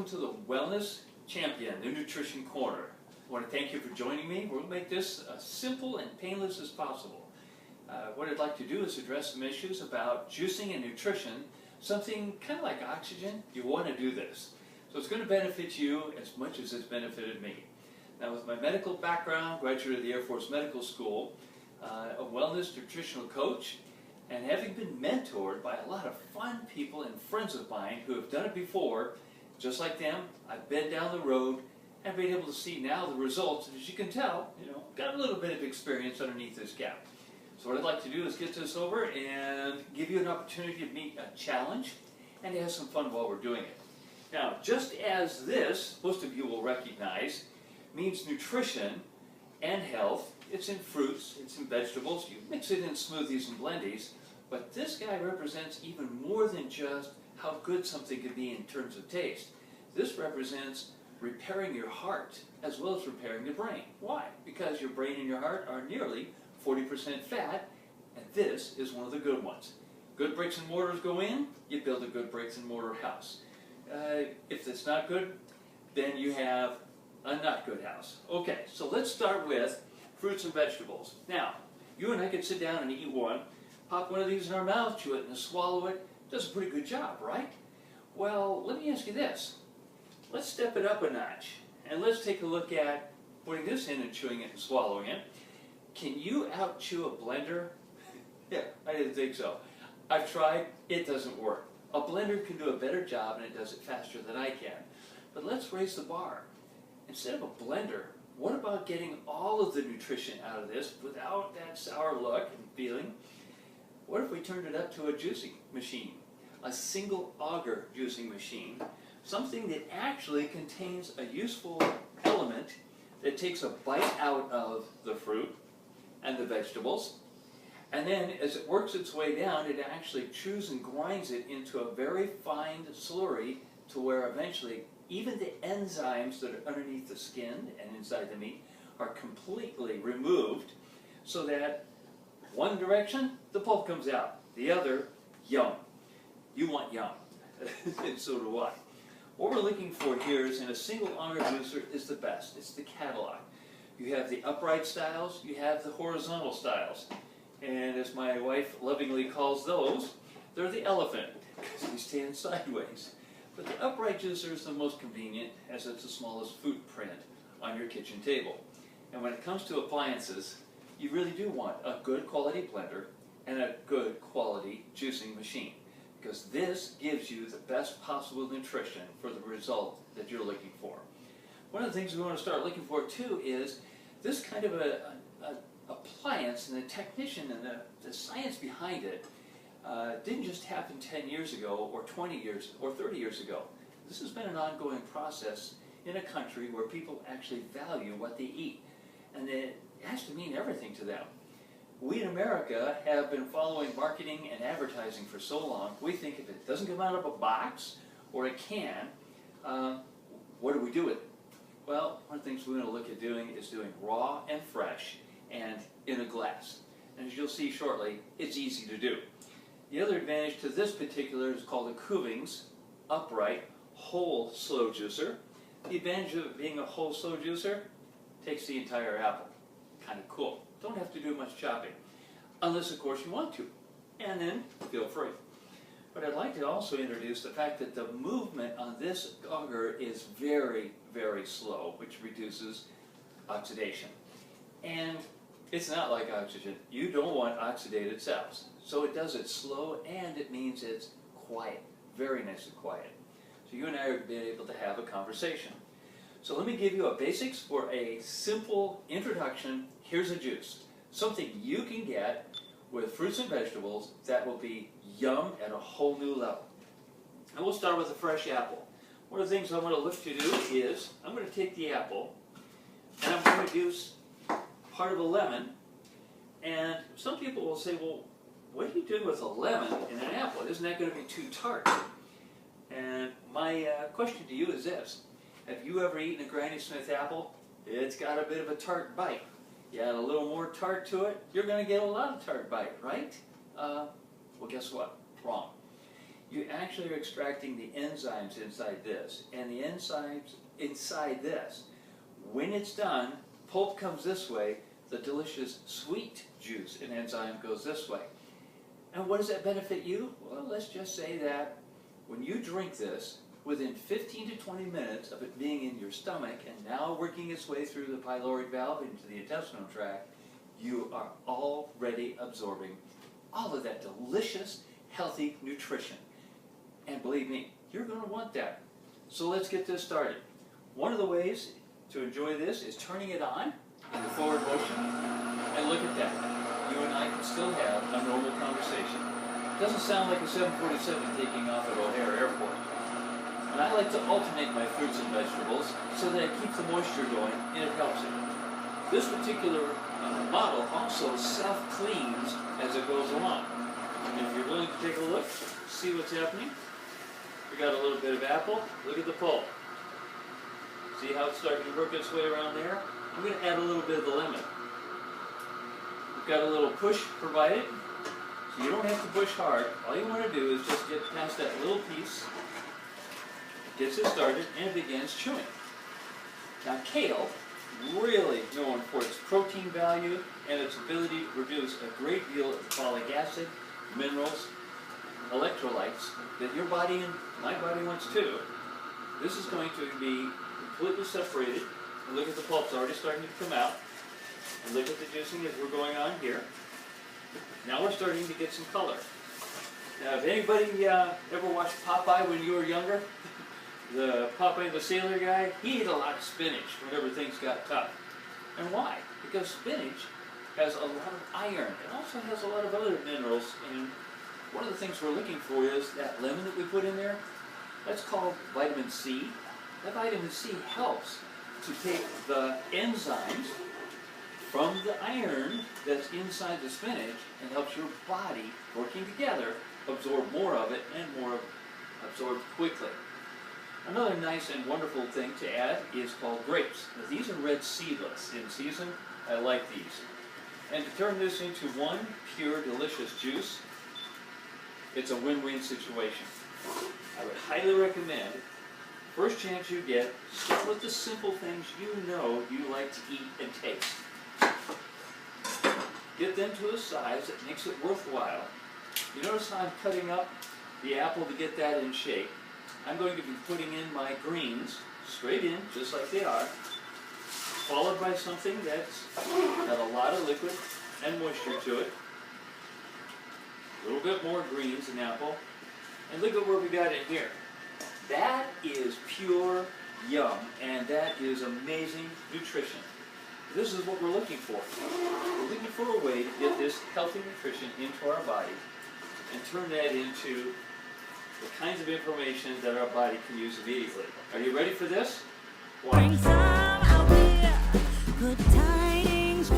welcome to the Wellness Champion, the Nutrition Corner. I want to thank you for joining me. We'll make this as simple and painless as possible. What I'd like to do is address some issues about juicing and nutrition, something kind of like oxygen. You want to do this. So it's going to benefit you as much as it's benefited me. Now, with my medical background, graduate of the Air Force Medical School, a wellness nutritional coach, and having been mentored by a lot of fun people and friends of mine who have done it before, just like them, I've been down the road and been able to see now the results. And as you can tell, got a little bit of experience underneath this cap. So what I'd like to do is get this over and give you an opportunity to meet a challenge and to have some fun while we're doing it. Now, just as this, most of you will recognize, means nutrition and health. It's in fruits, it's in vegetables, you mix it in smoothies and blendies, but this guy represents even more than just how good something can be in terms of taste. This represents repairing your heart as well as repairing the brain. Why? Because your brain and your heart are nearly 40% fat, and this is one of the good ones. Good bricks and mortars go in, you build a good bricks and mortar house. If it's not good, then you have a not good house. Okay, so let's start with fruits and vegetables. Now, you and I could sit down and eat one, pop one of these in our mouth, chew it and swallow it. Does a pretty good job, right? Well, let me ask you this. Let's step it up a notch, and let's take a look at putting this in and chewing it and swallowing it. Can you out-chew a blender? Yeah, I didn't think so. I've tried, it doesn't work. A blender can do a better job and it does it faster than I can. But let's raise the bar. Instead of a blender, what about getting all of the nutrition out of this without that sour look and feeling? What if we turned it up to a juicing machine? A single auger juicing machine. Something that actually contains a useful element that takes a bite out of the fruit and the vegetables. And then as it works its way down, it actually chews and grinds it into a very fine slurry to where eventually even the enzymes that are underneath the skin and inside the meat are completely removed, so that one direction, the pulp comes out. The other, yum. You want yum. And so do I. What we're looking for here is in a single auger juicer is the best. It's the catalog. You have the upright styles, you have the horizontal styles. And as my wife lovingly calls those, they're the elephant, because they stand sideways. But the upright juicer is the most convenient, as it's the smallest footprint on your kitchen table. And when it comes to appliances, you really do want a good quality blender and a good quality juicing machine, because this gives you the best possible nutrition for the result that you're looking for. One of the things we want to start looking for too is this kind of a appliance, and the technician and the science behind it didn't just happen 10 years ago or 20 years or 30 years ago. This has been an ongoing process in a country where people actually value what they eat, and it has to mean everything to them. We in America have been following marketing and advertising for so long, we think if it doesn't come out of a box or a can, what do we do with it? Well, one of the things we're going to look at doing is doing raw and fresh and in a glass. And as you'll see shortly, it's easy to do. The other advantage to this particular is called a Kuvings Upright Whole Slow Juicer. The advantage of it being a whole slow juicer, takes the entire apple. Kind of cool. Don't have to do much chopping. Unless, of course, you want to. And then, feel free. But I'd like to also introduce the fact that the movement on this auger is very, very slow, which reduces oxidation. And it's not like oxygen. You don't want oxidated cells. So it does it slow, and it means it's quiet. Very nice and quiet. So you and I are being able to have a conversation. So let me give you a basics for a simple introduction. Here's a juice. Something you can get with fruits and vegetables that will be yum at a whole new level. And we'll start with a fresh apple. One of the things I'm going to look to do is, I'm going to take the apple, and I'm going to use part of a lemon. And some people will say, well, what do you do with a lemon in an apple? Isn't that going to be too tart? And my question to you is this. Have you ever eaten a Granny Smith apple? It's got a bit of a tart bite. You add a little more tart to it, you're going to get a lot of tart bite, right? Well, guess what? Wrong. you actually are extracting the enzymes inside this, and the enzymes inside this. When it's done, pulp comes this way, the delicious sweet juice and enzyme goes this way. And what does that benefit you? Well, let's just say that when you drink this, within 15 to 20 minutes of it being in your stomach and now working its way through the pyloric valve into the intestinal tract, you are already absorbing all of that delicious, healthy nutrition. And believe me, you're going to want that. So let's get this started. One of the ways to enjoy this is turning it on in the forward motion. And look at that. You and I can still have a normal conversation. It doesn't sound like a 747 taking off at O'Hare Airport. And I like to alternate my fruits and vegetables so that it keeps the moisture going and it helps it. This particular model also self-cleans as it goes along. And if you're willing to take a look, see what's happening. We got a little bit of apple. Look at the pulp. See how it's starting to work its way around there? I'm going to add a little bit of the lemon. We've got a little push provided, so you don't have to push hard. All you want to do is just get past that little piece, gets it started, and it begins chewing. Now kale, really known for its protein value and its ability to produce a great deal of folic acid, minerals, electrolytes that your body and my body wants too. This is going to be completely separated. And look at the pulp's already starting to come out. And look at the juicing as we're going on here. Now we're starting to get some color. Now, if anybody ever watched Popeye when you were younger, the Popeye the Sailor guy, he ate a lot of spinach whenever things got tough. And why? Because spinach has a lot of iron. It also has a lot of other minerals. And one of the things we're looking for is that lemon that we put in there. That's called vitamin C. That vitamin C helps to take the enzymes from the iron that's inside the spinach and helps your body, working together, absorb more of it and more of it absorbed quickly. Another nice and wonderful thing to add is called grapes. Now, these are red seedless in season. I like these. And to turn this into one pure, delicious juice, it's a win-win situation. I would highly recommend, first chance you get, start with the simple things you know you like to eat and taste. Get them to a size that makes it worthwhile. You notice how I'm cutting up the apple to get that in shape. I'm going to be putting in my greens straight in, just like they are, followed by something that's got a lot of liquid and moisture to it. A little bit more greens and apple. And look at where we got in here. That is pure yum, and that is amazing nutrition. This is what we're looking for. We're looking for a way to get this healthy nutrition into our body and turn that into the kinds of information that our body can use immediately. Are you ready for this? Watch. Bring some out here, good tidings,